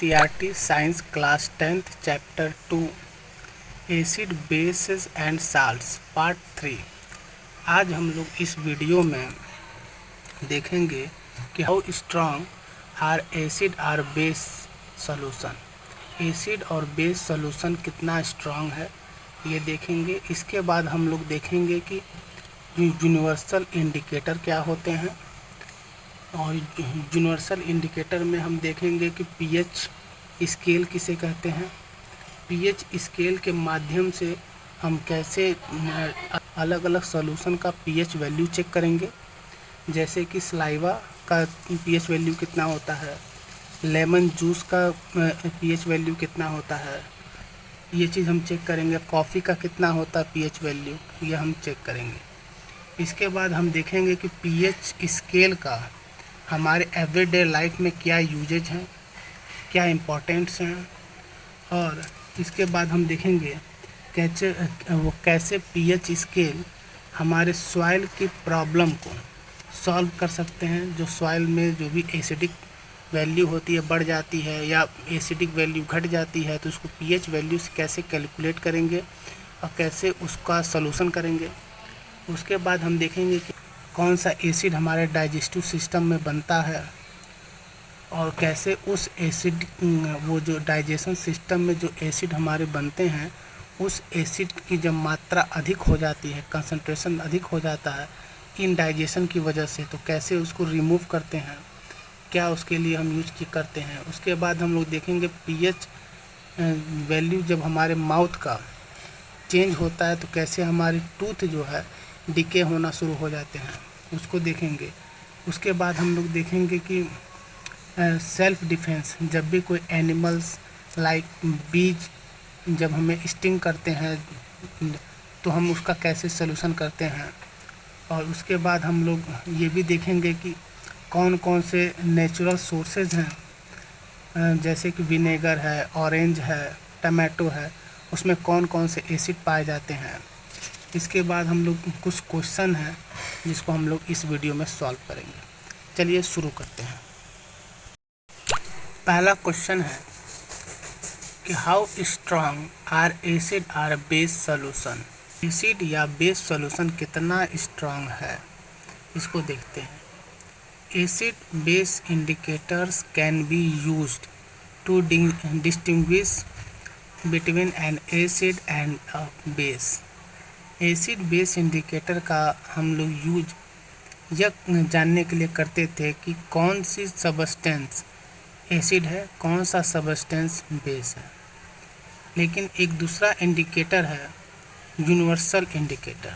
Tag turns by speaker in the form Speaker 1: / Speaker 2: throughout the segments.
Speaker 1: NCERT science class 10th chapter 2 acid bases and salts part 3। आज हम लोग इस वीडियो में देखेंगे कि how strong are acid or base solution. Acid और बेस सॉल्यूशन कितना स्ट्रॉन्ग है ये देखेंगे। इसके बाद हम लोग देखेंगे कि यूनिवर्सल इंडिकेटर क्या होते हैं, और यूनिवर्सल इंडिकेटर में हम देखेंगे कि पीएच स्केल किसे कहते हैं। पीएच स्केल के माध्यम से हम कैसे अलग अलग सॉल्यूशन का पीएच वैल्यू चेक करेंगे, जैसे कि सलाइवा का पीएच वैल्यू कितना होता है, लेमन जूस का पीएच वैल्यू कितना होता है, ये चीज़ हम चेक करेंगे। कॉफ़ी का कितना होता है पीएच वैल्यू, ये हम चेक करेंगे। इसके बाद हम देखेंगे कि पीएच स्केल का हमारे एवरीडे लाइफ में क्या यूजेज हैं, क्या इम्पोर्टेंट्स हैं, और इसके बाद हम देखेंगे कैसे पीएच स्केल हमारे सॉइल की प्रॉब्लम को सॉल्व कर सकते हैं। जो सॉइल में जो भी एसिडिक वैल्यू होती है बढ़ जाती है या एसिडिक वैल्यू घट जाती है, तो उसको पीएच वैल्यू से कैसे कैलकुलेट करेंगे और कैसे उसका सॉल्यूशन करेंगे। उसके बाद हम देखेंगे कि कौन सा एसिड हमारे डाइजेस्टिव सिस्टम में बनता है और कैसे उस एसिड वो जो डाइजेशन सिस्टम में जो एसिड हमारे बनते हैं, उस एसिड की जब मात्रा अधिक हो जाती है, कंसंट्रेशन अधिक हो जाता है इनडाइजेशन की वजह से, तो कैसे उसको रिमूव करते हैं, क्या उसके लिए हम यूज करते हैं। उसके बाद हम लोग देखेंगे पीएच वैल्यू जब हमारे माउथ का चेंज होता है तो कैसे हमारी टूथ जो है डिके होना शुरू हो जाते हैं, उसको देखेंगे। उसके बाद हम लोग देखेंगे कि सेल्फ डिफेंस, जब भी कोई एनिमल्स लाइक बीज जब हमें स्टिंग करते हैं तो हम उसका कैसे सलूशन करते हैं। और उसके बाद हम लोग ये भी देखेंगे कि कौन कौन से नेचुरल सोर्सेज हैं, जैसे कि विनेगर है, ऑरेंज है, टमाटो है, उसमें कौन कौन से एसिड पाए जाते हैं। इसके बाद हम लोग कुछ क्वेश्चन हैं जिसको हम लोग इस वीडियो में सॉल्व करेंगे। चलिए शुरू करते हैं। पहला क्वेश्चन है कि how strong are acid or base solution. Acid या बेस सॉल्यूशन कितना स्ट्रॉन्ग है, इसको देखते हैं। Acid base indicators can be used to distinguish between an acid and a base. Acid base indicator का हम लोग यूज यह जानने के लिए करते थे कि कौन सी सबस्टेंस एसिड है, कौन सा सबस्टेंस बेस है। लेकिन एक दूसरा इंडिकेटर है यूनिवर्सल इंडिकेटर।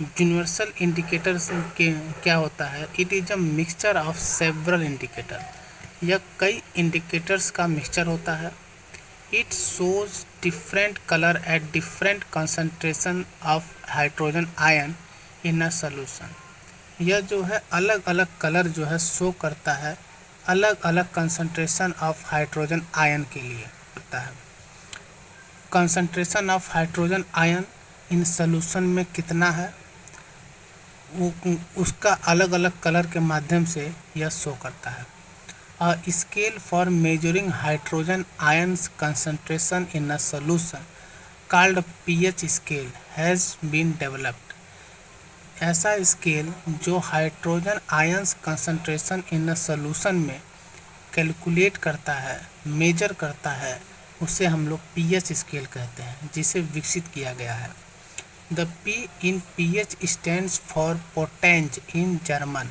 Speaker 1: यूनिवर्सल इंडिकेटर के क्या होता है, it is a mixture of several indicator. यह कई इंडिकेटर्स का मिक्सचर होता है। It shows different colour at different concentration of hydrogen ion in a solution. यह जो है अलग अलग कलर जो है शो करता है अलग अलग कंसंट्रेशन ऑफ हाइड्रोजन आयन के लिए होता है। Concentration of hydrogen ion in solution में कितना है, वो उसका अलग अलग कलर के माध्यम से यह शो करता है। A scale for measuring hydrogen ions concentration in a solution called pH scale has been developed। ऐसा स्केल जो hydrogen ions concentration in a solution में कैलकुलेट करता है, मेजर करता है, उसे हम लोग पीएच स्केल कहते हैं, जिसे विकसित किया गया है। The P in pH stands for potenz in German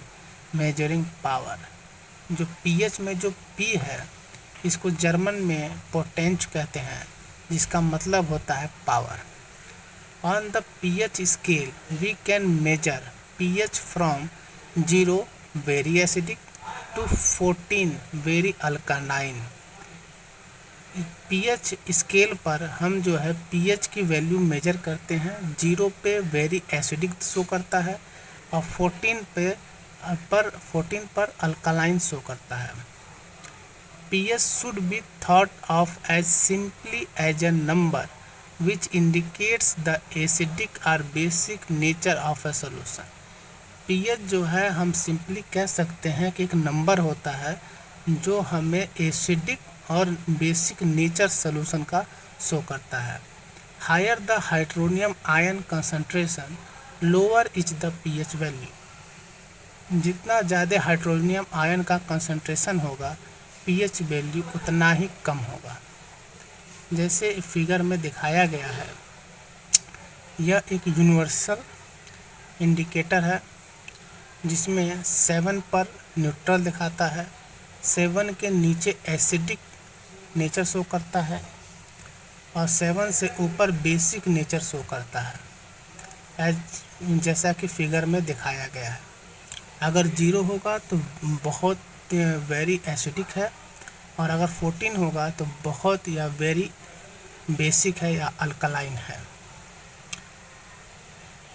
Speaker 1: measuring power. जो पीएच में जो P है इसको जर्मन में पोटेंज कहते हैं, जिसका मतलब होता है power. On the pH scale we can measure pH from 0 very acidic to 14 very alkaline. PH scale पर हम जो है पीएच की वैल्यू मेजर करते हैं। 0 पे वेरी एसिडिक शो करता है और 14 पर अल्कालाइन शो करता है। pH should be thought of as simply as a number which indicates the acidic or basic nature of a solution। pH जो है हम सिंपली कह सकते हैं कि एक नंबर होता है जो हमें एसिडिक और बेसिक नेचर सोल्यूशन का शो करता है। Higher the hydronium ion concentration lower is the pH value. जितना ज़्यादा हाइड्रोनियम आयन का कंसंट्रेशन होगा पीएच वैल्यू उतना ही कम होगा। जैसे फिगर में दिखाया गया है, यह एक यूनिवर्सल इंडिकेटर है जिसमें 7 पर न्यूट्रल दिखाता है, 7 के नीचे एसिडिक नेचर शो करता है और 7 से ऊपर बेसिक नेचर शो करता है, जैसा कि फिगर में दिखाया गया है। अगर 0 होगा तो बहुत वेरी एसिडिक है और अगर 14 होगा तो बहुत या वेरी बेसिक है या अल्कलाइन है।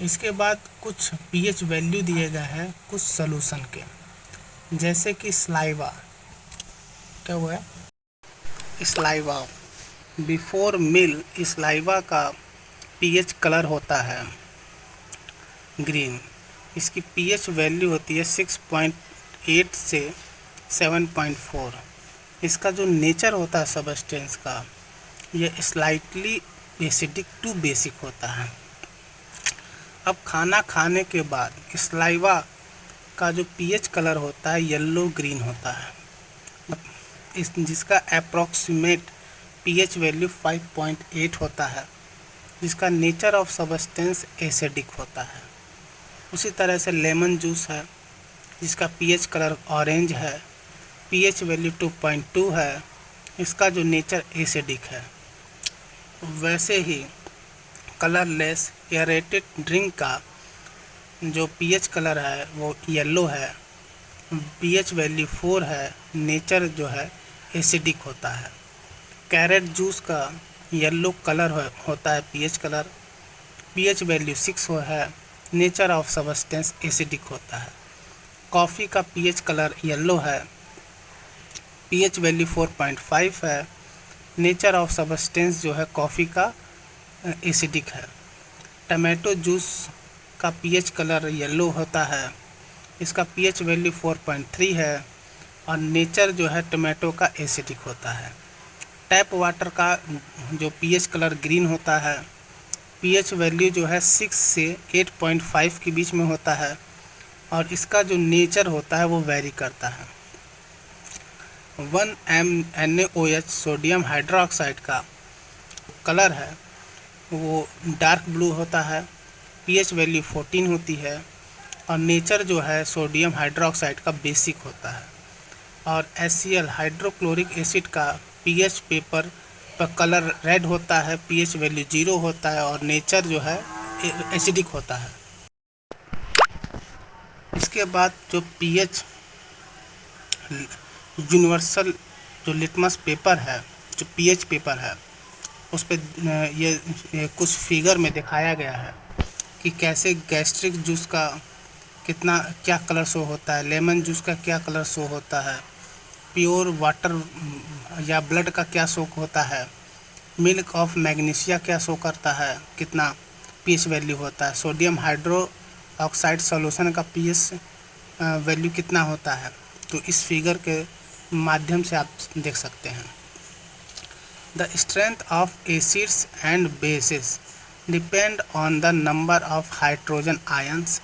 Speaker 1: इसके बाद कुछ पीएच वैल्यू दिए गए हैं कुछ सॉल्यूशन के, जैसे कि स्लाइवा। क्या हुआ है? स्लाइवा बिफोर मिल, स्लाइवा का पीएच कलर होता है ग्रीन। इसकी पीएच वैल्यू होती है 6.8 से 7.4। इसका जो नेचर होता है सब्सटेंस का, यह स्लाइटली एसिडिक टू बेसिक होता है। अब खाना खाने के बाद स्लाइवा का जो पीएच कलर होता है येलो ग्रीन होता है, जिसका अप्रॉक्सीमेट पीएच वैल्यू 5.8 होता है, जिसका नेचर ऑफ सब्सटेंस एसिडिक होता है। उसी तरह से लेमन जूस है जिसका पीएच कलर ऑरेंज है, पीएच वैल्यू 2.2 है, इसका जो नेचर एसिडिक है। वैसे ही कलरलेस एयरेटेड ड्रिंक का जो पीएच कलर है वो येलो है, पीएच वैल्यू 4 है, नेचर जो है एसिडिक होता है। कैरेट जूस का येलो कलर होता है पीएच कलर, पीएच वैल्यू 6 है, नेचर ऑफ सब्सटेंस एसिडिक होता है। कॉफ़ी का पीएच कलर येलो है, पीएच वैल्यू 4.5 है, नेचर ऑफ सब्सटेंस जो है कॉफ़ी का एसिडिक है। टमाटो जूस का पीएच कलर येलो होता है, इसका पीएच वैल्यू 4.3 है और नेचर जो है टमाटो का एसिडिक होता है। टैप वाटर का जो पीएच कलर ग्रीन होता है, पीएच वैल्यू जो है 6 से 8.5 के बीच में होता है और इसका जो नेचर होता है वो वेरी करता है। 1MnOH सोडियम हाइड्रोक्साइड का कलर है वो डार्क ब्लू होता है, पीएच वैल्यू 14 होती है और नेचर जो है सोडियम हाइड्रोक्साइड का बेसिक होता है। और HCl हाइड्रोक्लोरिक एसिड का पीएच पेपर पर कलर रेड होता है, पीएच वैल्यू 0 होता है और नेचर जो है एसिडिक होता है। इसके बाद जो पीएच यूनिवर्सल जो लिटमस पेपर है, जो पीएच पेपर है, उस पर ये कुछ फिगर में दिखाया गया है कि कैसे गैस्ट्रिक जूस का क्या कलर शो होता है, लेमन जूस का क्या कलर शो होता है, प्योर वाटर या ब्लड का क्या शो होता है, मिल्क ऑफ मैग्नीशिया क्या शो करता है, कितना पीएच वैल्यू होता है, सोडियम हाइड्रो ऑक्साइड सॉल्यूशन का पीएच वैल्यू कितना होता है। तो इस फिगर के माध्यम से आप देख सकते हैं। The strength of acids and bases depend on the number of hydrogen ions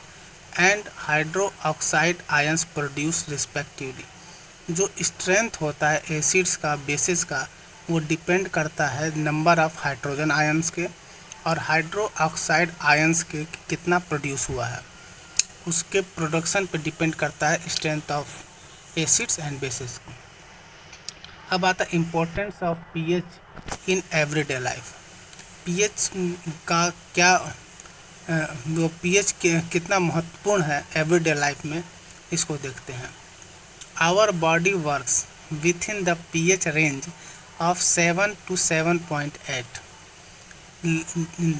Speaker 1: and hydroxide ions produce respectively. जो स्ट्रेंथ होता है एसिड्स का, बेसिस का, वो डिपेंड करता है नंबर ऑफ हाइड्रोजन आयंस के और हाइड्रोक्साइड आयंस के कितना प्रोड्यूस हुआ है, उसके प्रोडक्शन पे डिपेंड करता है strength of acids and bases. अब आता है importance of pH in everyday life. PH का क्या वो पीएच कितना महत्वपूर्ण है एवरीडे लाइफ में, इसको देखते हैं। Our body works within the pH range of 7 to 7.8।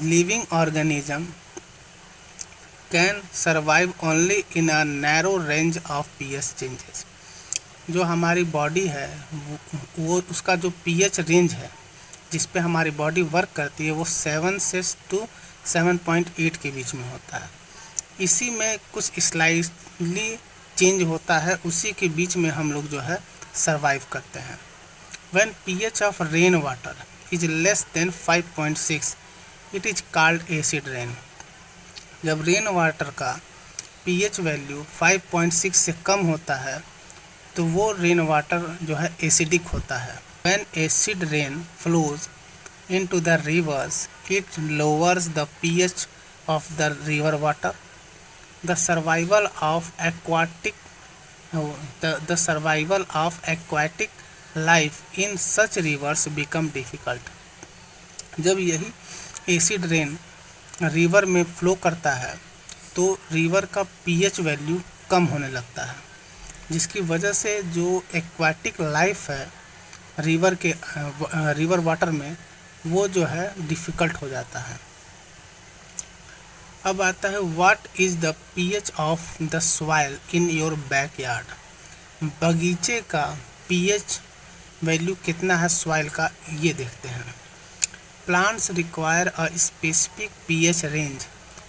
Speaker 1: Living organism can survive only in a narrow range of pH changes. जो हमारी बॉडी है वो उसका जो पीएच रेंज है जिस पे हमारी बॉडी वर्क करती है वो 7 से 7.8 के बीच में होता है। इसी में कुछ स्लाइटली चेंज होता है, उसी के बीच में हम लोग जो है सर्वाइव करते हैं। When pH of rainwater is less than 5.6, it is called acid rain. जब रेन वाटर का pH वैल्यू 5.6 से कम होता है तो वो रेन वाटर जो है एसिडिक होता है. When acid rain flows into the rivers, it lowers the pH of the river water. The survival of aquatic life in such rivers become difficult. जब यही एसिड रेन रिवर में flow करता है तो रिवर का pH value कम होने लगता है, जिसकी वजह से जो एक्वाटिक लाइफ है रिवर वाटर में वो जो है डिफ़िकल्ट हो जाता है. अब आता है what is the pH of the soil in your backyard. बगीचे का पीएच वैल्यू कितना है सॉइल का, ये देखते हैं. Plants require a specific pH range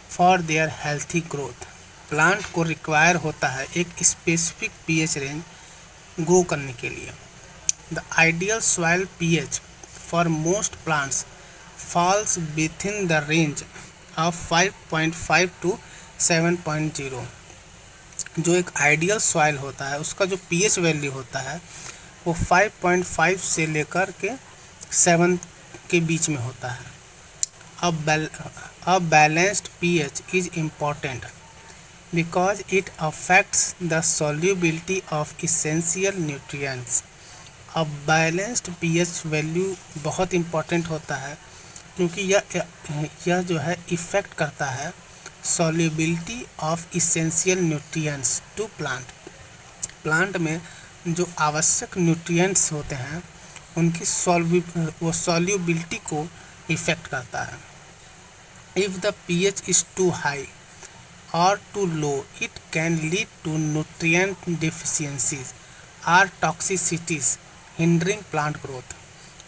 Speaker 1: for their healthy growth. Plant को रिक्वायर होता है एक स्पेसिफिक पीएच रेंज ग्रो करने के लिए. The ideal soil pH for most plants falls within the range of 5.5 to 7.0. जो एक आइडियल सॉइल होता है उसका जो पीएच वैल्यू होता है वो 5.5 से लेकर के 7 के बीच में होता है. A balanced pH is important because it affects the solubility of essential nutrients. A balanced pH value बहुत इम्पॉर्टेंट होता है क्योंकि यह जो है इफ़ेक्ट करता है solubility of essential nutrients to plant. Plant में जो आवश्यक न्यूट्रिएंट्स होते हैं उनकी सॉल्युबिलिटी को इफ़ेक्ट करता है. If the pH is too high और too low it can lead to nutrient deficiencies और टॉक्सिसिटीज हिंडरिंग प्लांट ग्रोथ.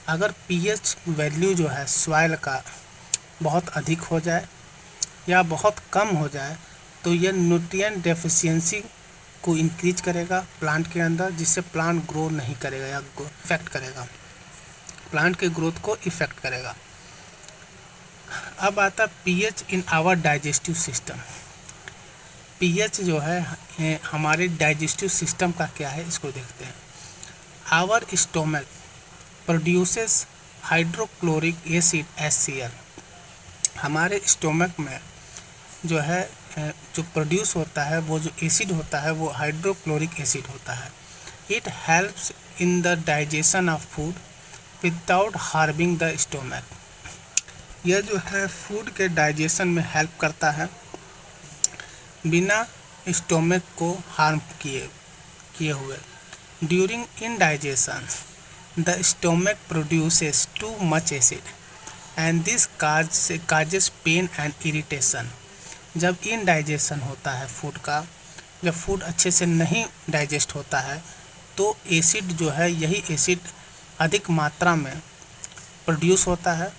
Speaker 1: अगर पीएच वैल्यू जो है सॉइल का बहुत अधिक हो जाए या बहुत कम हो जाए तो यह न्यूट्रिएंट डेफिशिएंसी को इंक्रीज करेगा प्लांट के अंदर, जिससे प्लांट ग्रो नहीं करेगा या इफेक्ट करेगा, प्लांट के ग्रोथ को इफेक्ट करेगा. अब आता pH in our digestive system. PH जो है हमारे डाइजेस्टिव सिस्टम का क्या है इसको देखते हैं. Our stomach produces hydrochloric acid HCl. हमारे स्टोमक में जो है जो प्रोड्यूस होता है वो जो एसिड होता है वो हाइड्रोक्लोरिक एसिड होता है. It helps in the digestion of food without harming the stomach. यह जो है फूड के डाइजेशन में हेल्प करता है बिना स्टोमक को हार्म किए हुए. During indigestion the stomach produces too much acid and this causes pain and irritation. जब इनडाइजेशन होता है फूड का, जब फूड अच्छे से नहीं डाइजेस्ट होता है तो एसिड जो है यही एसिड अधिक मात्रा में प्रोड्यूस होता है,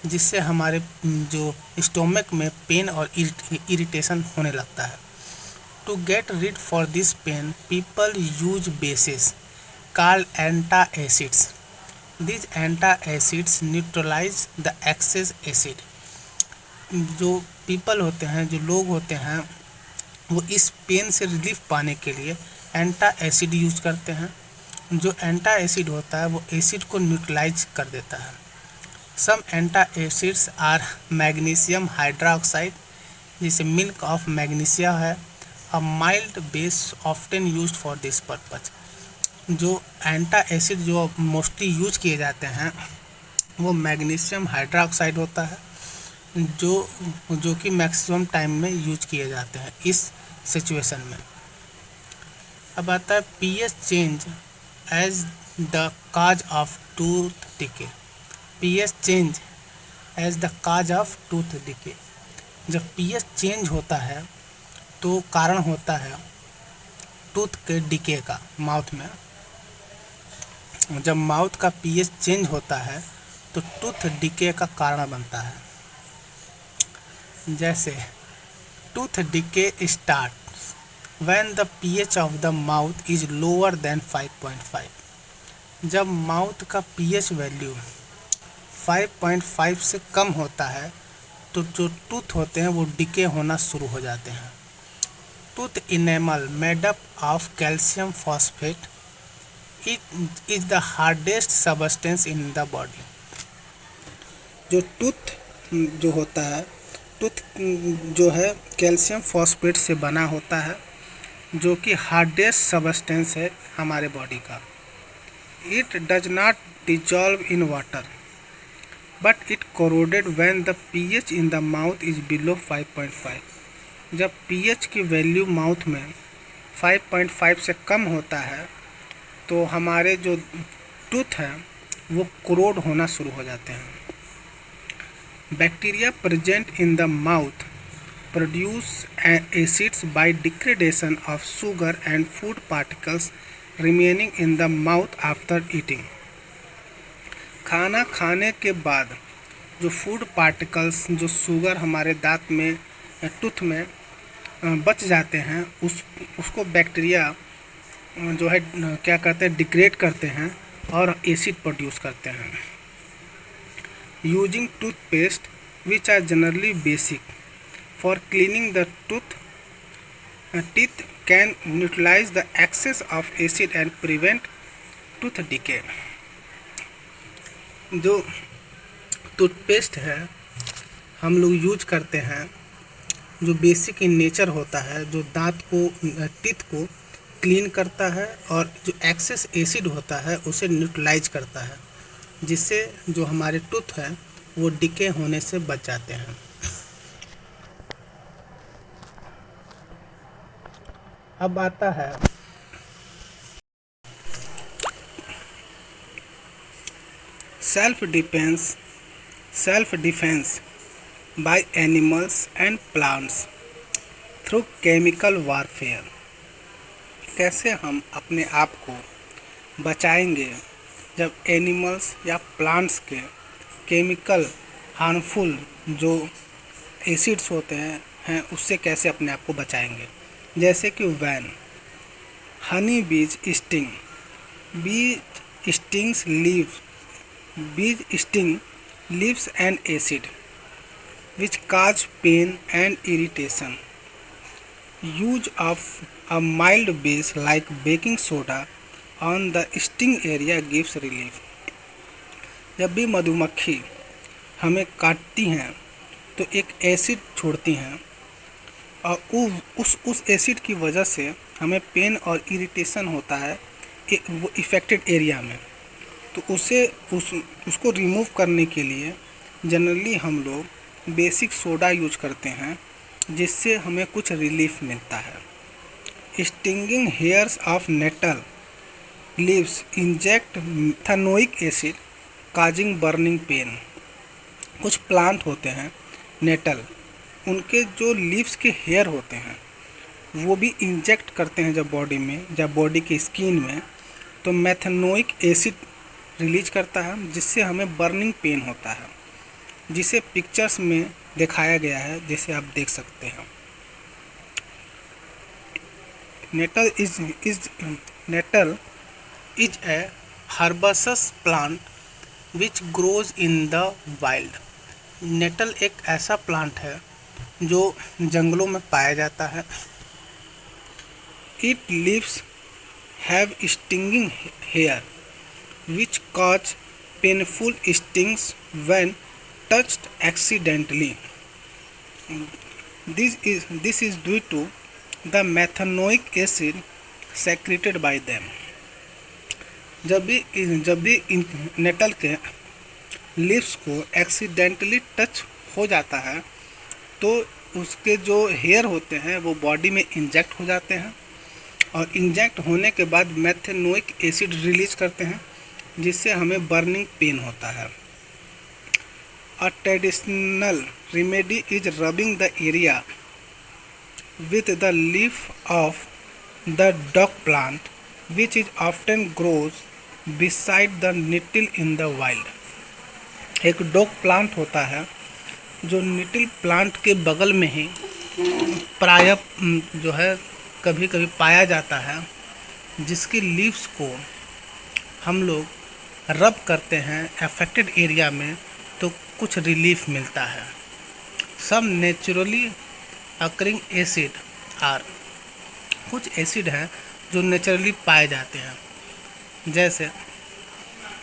Speaker 1: जिससे हमारे जो स्टोमक में पेन और इरिटेशन होने लगता है. To get rid for this pain people use bases called antacids. These antacids neutralize the excess acid. जो पीपल होते हैं, जो लोग होते हैं, वो इस पेन से रिलीफ पाने के लिए एंटाएसिड यूज करते हैं. जो एंटाएसिड होता है वो एसिड को न्यूट्रलाइज कर देता है. सम एंटाएसिड्स आर मैग्नीशियम हाइड्रोक्साइड, जिसे मिल्क ऑफ मैग्नीशिया है. अ mild base often used for this purpose. जो एंटा एसिड जो मोस्टली यूज किए जाते हैं वो मैग्नीशियम हाइड्रोक्साइड होता है, जो कि मैक्सिमम टाइम में यूज किए जाते हैं इस सिचुएशन में. अब आता है pH change as the cause of tooth decay. PH change as the cause of tooth decay. जब पीएच चेंज होता है तो कारण होता है टूथ के डिके का. माउथ में जब माउथ का पीएच चेंज होता है तो टूथ डिके का कारण बनता है. जैसे tooth decay start when the pH of the mouth is lower than 5.5. जब माउथ का पीएच वैल्यू 5.5 से कम होता है तो जो टूथ होते हैं वो डिके होना शुरू हो जाते हैं। Tooth enamel made up of calcium phosphate it is the hardest substance in the body. जो टूथ जो होता है, टूथ जो है कैल्शियम फॉस्फेट से बना होता है, जो कि हार्डेस्ट सबस्टेंस है हमारे बॉडी का। It does not dissolve in water but it corroded when the pH in the mouth is below 5.5। जब पीएच की वैल्यू माउथ में 5.5 से कम होता है तो हमारे जो टूथ है वो कोरोड होना शुरू हो जाते हैं। Bacteria present in the mouth produce acids by degradation of sugar and food particles remaining in the mouth after eating। खाना खाने के बाद जो फूड पार्टिकल्स, जो शुगर हमारे दांत में टूथ में बच जाते हैं, उसको बैक्टीरिया जो है क्या करते हैं, डिग्रेड करते हैं और एसिड प्रोड्यूस करते हैं। Using toothpaste which are generally basic for cleaning the teeth can neutralize the excess of acid and prevent tooth decay। जो टूथपेस्ट है हम लोग यूज करते हैं, जो बेसिक इन नेचर होता है, जो दांत को, टीथ को क्लीन करता है और जो एक्सेस एसिड होता है उसे न्यूट्रलाइज करता है, जिससे जो हमारे टूथ है वो डिके होने से बच जाते हैं। अब आता है self defence by animals and plants through chemical warfare. कैसे हम अपने आप को बचाएंगे जब एनिमल्स या प्लांट्स के केमिकल हार्मफुल जो एसिड्स होते हैं उससे कैसे अपने आप को बचाएंगे। जैसे कि when honey bee's sting leaves and acid which cause pain and irritation. Use of a mild base like baking soda on the sting area gives relief. जब भी मधुमक्खी हमें काटती हैं तो एक एसिड छोड़ती हैं और उस एसिड की वजह से हमें पेन और इरिटेशन होता है वो इफ़ेक्टेड एरिया में। तो उसको रिमूव करने के लिए जनरली हम लोग बेसिक सोडा यूज करते हैं, जिससे हमें कुछ रिलीफ मिलता है। Stinging hairs of nettle leaves inject methanoic acid causing burning pain. कुछ प्लांट होते हैं नेटल, उनके जो लीव्स के हेयर होते हैं वो भी इंजेक्ट करते हैं जब बॉडी में, जब बॉडी की स्किन में, तो मेथनोइक एसिड रिलीज करता है, जिससे हमें बर्निंग पेन होता है, जिसे पिक्चर्स में दिखाया गया है, जिसे आप देख सकते हैं। Nettle is a herbaceous plant which grows in the wild. Nettle एक ऐसा प्लांट है जो जंगलों में पाया जाता है। It leaves have stinging hair which cause painful stings when touched accidentally. This is due to the methanoic acid secreted by them. जब भी नेटल के लीव्स को एक्सीडेंटली टच हो जाता है तो उसके जो हेयर होते हैं वो बॉडी में इंजेक्ट हो जाते हैं और इंजेक्ट होने के बाद मेथनोइक एसिड रिलीज करते हैं, जिससे हमें बर्निंग पेन होता है। A traditional remedy is rubbing the area with the leaf of the dog plant which is often grows beside the nettle in the wild. एक डॉग प्लांट होता है जो निटिल प्लांट के बगल में ही प्रायः जो है कभी कभी पाया जाता है, जिसकी लीव्स को हम लोग रब करते हैं अफेक्टेड एरिया में तो कुछ रिलीफ मिलता है। सम नेचुरली अकरिंग एसिड आर, कुछ एसिड हैं जो नेचुरली पाए जाते हैं, जैसे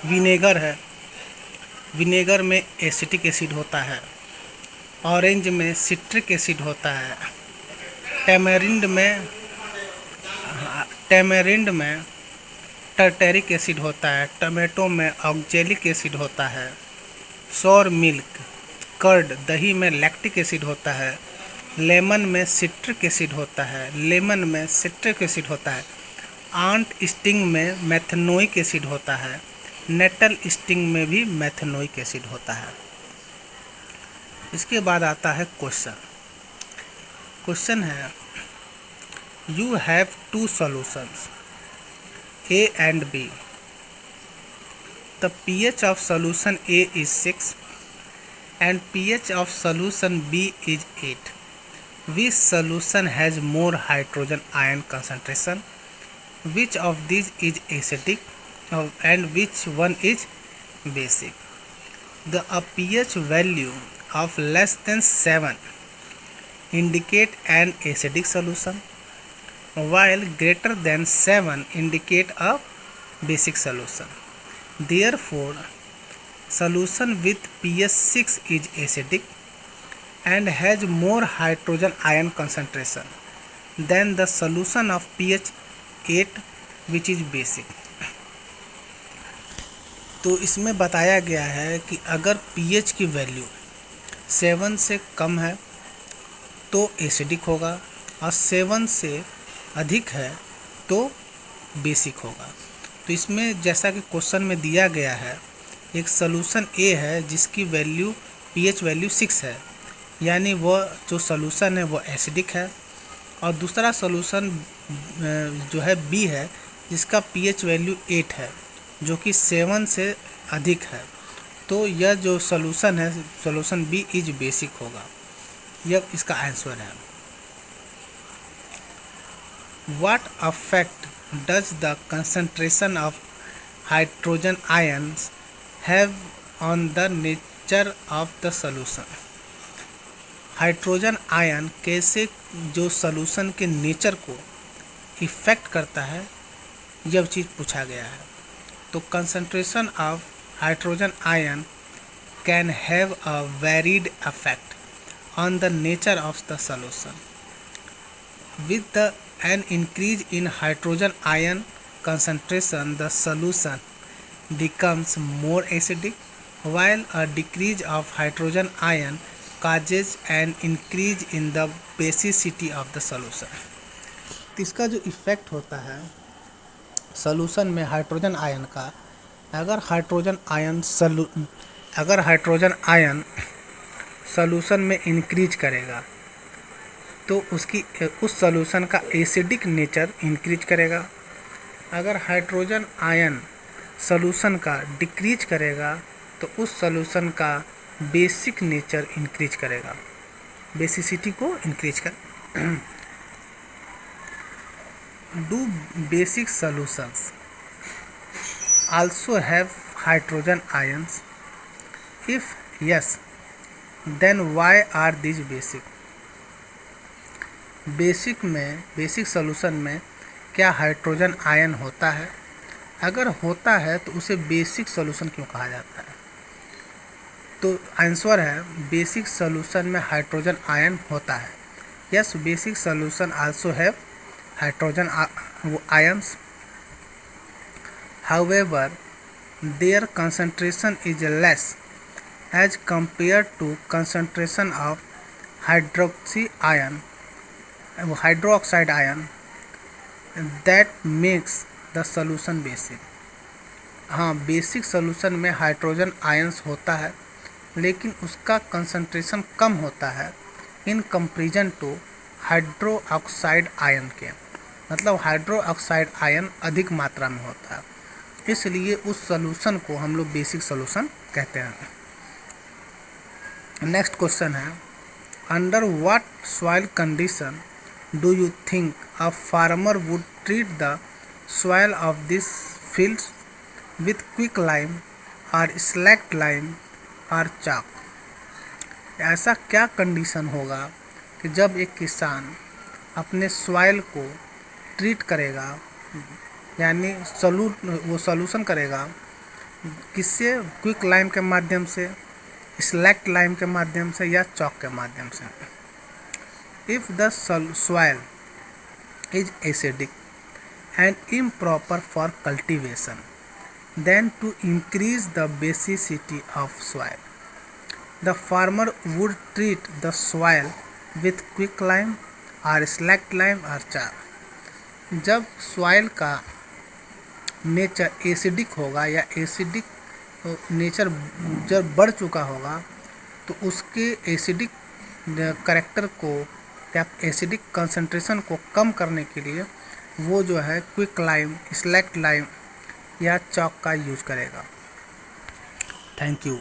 Speaker 1: विनेगर है, विनेगर में एसिटिक एसिड होता है, ऑरेंज में सिट्रिक एसिड होता है, टैमेरिंड में टर्टेरिक एसिड होता है, टमाटो में ऑक्जेलिक एसिड होता है, सोर मिल्क कर्ड दही में लैक्टिक एसिड होता है, लेमन में सिट्रिक एसिड होता है, आंट स्टिंग में मेथनोइक एसिड होता है, नेटल स्टिंग में भी मेथनोइक एसिड होता है। इसके बाद आता है क्वेश्चन है you have two solutions A and B. The pH of solution A is 6 and pH of solution B is 8. Which solution has more hydrogen ion concentration? Which of these is acidic and which one is basic? The pH value of less than 7 indicate an acidic solution, while greater than 7 indicate a basic solution. Therefore, solution with pH 6 is acidic and has more hydrogen ion concentration than the solution of pH 8 which is basic. तो इसमें बताया गया है कि अगर pH की value 7 से कम है तो एसिडिक होगा और 7 से अधिक है तो बेसिक होगा। तो इसमें जैसा कि क्वेश्चन में दिया गया है, एक सॉल्यूशन ए है जिसकी वैल्यू पीएच वैल्यू 6 है, यानी वह जो सॉल्यूशन है वो एसिडिक है, और दूसरा सॉल्यूशन जो है बी है जिसका पीएच वैल्यू 8 है जो कि 7 से अधिक है। तो यह जो सॉल्यूशन है सॉल्यूशन बी इज बेसिक होगा, यह इसका आंसर है। What effect does the concentration of hydrogen ions have on the nature of the solution? Hydrogen ion कैसे जो सॉल्यूशन के नेचर को इफ़ेक्ट करता है, यह चीज़ पूछा गया है। तो concentration of hydrogen ion can have a varied effect on the nature of the solution with an increase in hydrogen ion concentration the solution becomes more acidic, while a decrease of hydrogen ion causes an increase in the basicity of the solution. इसका जो effect होता है solution में hydrogen ion का, अगर hydrogen ion solution में increase करेगा तो उस सॉल्यूशन का एसिडिक नेचर इंक्रीज करेगा। अगर हाइड्रोजन आयन सॉल्यूशन का डिक्रीज करेगा तो उस सॉल्यूशन का बेसिक नेचर इंक्रीज करेगा, बेसिसिटी को इंक्रीज कर। Do basic solutions also have hydrogen ions? If yes then why are this basic? Basic solution में क्या हाइड्रोजन आयन होता है? अगर होता है तो उसे बेसिक सॉल्यूशन क्यों कहा जाता है? तो आंसर है बेसिक सॉल्यूशन में हाइड्रोजन आयन होता है। Yes, basic solution also have hydrogen ions, however their concentration is less as compare to concentration of hydroxide ion that makes the solution basic. हाँ, बेसिक सॉल्यूशन में hydrogen ions होता है लेकिन उसका concentration कम होता है in comparison to hydroxide ion के, मतलब हाइड्रोक्साइड आयन अधिक मात्रा में होता है, इसलिए उस सॉल्यूशन को हम लोग बेसिक सॉल्यूशन कहते हैं। नेक्स्ट क्वेश्चन है, under what soil condition do you think a farmer would treat the soil of this fields with quick lime or slacked lime or chalk। ऐसा क्या कंडीशन होगा कि जब एक किसान अपने सॉइल को ट्रीट करेगा, यानी वो सॉल्यूशन करेगा किससे? क्विक लाइम के माध्यम से, स्लैक्ड लाइम के माध्यम से या चॉक के माध्यम से। If the soil is acidic and improper for cultivation, then to increase the basicity of soil, the farmer would treat the soil with quick lime or slacked lime or chalk। जब soil का nature acidic होगा या acidic nature जब बढ़ चुका होगा तो उसके एसिडिक करैक्टर को या एसिडिक कंसंट्रेशन को कम करने के लिए वो जो है क्विक लाइम, स्लैक्ड लाइम या चॉक का यूज करेगा। Thank you.